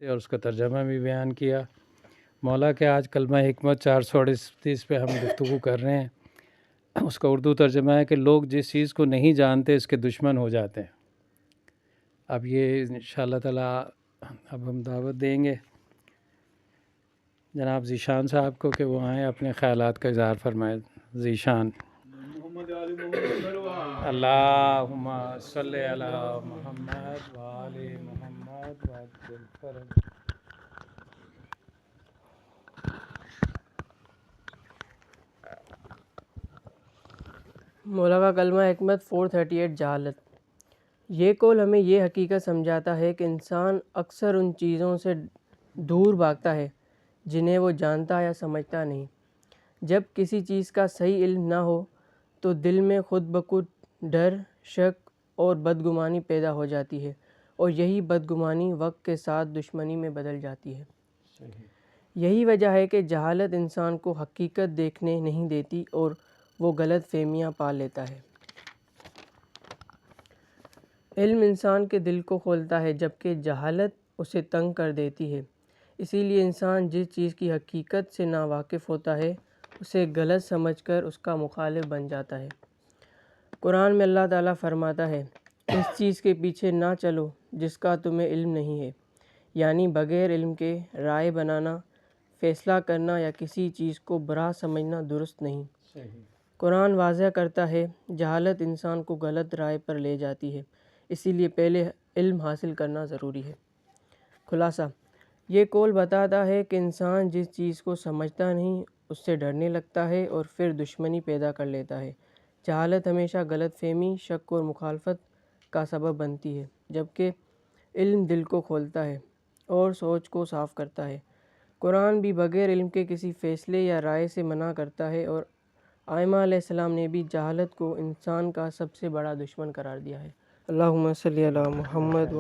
اور اس کا ترجمہ بھی بیان کیا۔ مولا کے آج کلمہ حکمت 438 پہ ہم گفتگو کر رہے ہیں۔ اس کا اردو ترجمہ ہے کہ لوگ جس چیز کو نہیں جانتے اس کے دشمن ہو جاتے ہیں۔ اب یہ انشاءاللہ تعالیٰ اب ہم دعوت دیں گے جناب ذیشان صاحب کو کہ وہ آئیں اپنے خیالات کا اظہار فرمائیں۔ ذیشان۔ اللہم صلی علی محمد وآل محمد وعجل فرج۔ مولا کا کلمہ حکمت 438 جہالت۔ یہ قول ہمیں یہ حقیقت سمجھاتا ہے کہ انسان اکثر ان چیزوں سے دور بھاگتا ہے جنہیں وہ جانتا یا سمجھتا نہیں۔ جب کسی چیز کا صحیح علم نہ ہو تو دل میں خود بخود ڈر، شک اور بدگمانی پیدا ہو جاتی ہے، اور یہی بدگمانی وقت کے ساتھ دشمنی میں بدل جاتی ہے۔ یہی وجہ ہے کہ جہالت انسان کو حقیقت دیکھنے نہیں دیتی اور وہ غلط فہمیاں پال لیتا ہے۔ علم انسان کے دل کو کھولتا ہے جبکہ جہالت اسے تنگ کر دیتی ہے۔ اسی لیے انسان جس چیز کی حقیقت سے ناواقف ہوتا ہے اسے غلط سمجھ کر اس کا مخالف بن جاتا ہے۔ قرآن میں اللہ تعالیٰ فرماتا ہے، اس چیز کے پیچھے نہ چلو جس کا تمہیں علم نہیں ہے، یعنی بغیر علم کے رائے بنانا، فیصلہ کرنا یا کسی چیز کو برا سمجھنا درست نہیں۔ قرآن واضح کرتا ہے جہالت انسان کو غلط رائے پر لے جاتی ہے، اسی لیے پہلے علم حاصل کرنا ضروری ہے۔ خلاصہ، یہ قول بتاتا ہے کہ انسان جس چیز کو سمجھتا نہیں اس سے ڈرنے لگتا ہے اور پھر دشمنی پیدا کر لیتا ہے۔ جہالت ہمیشہ غلط فہمی، شک اور مخالفت کا سبب بنتی ہے، جبکہ علم دل کو کھولتا ہے اور سوچ کو صاف کرتا ہے۔ قرآن بھی بغیر علم کے کسی فیصلے یا رائے سے منع کرتا ہے، اور ائمہ علیہ السلام نے بھی جہالت کو انسان کا سب سے بڑا دشمن قرار دیا ہے۔ اللہم صلی علی محمد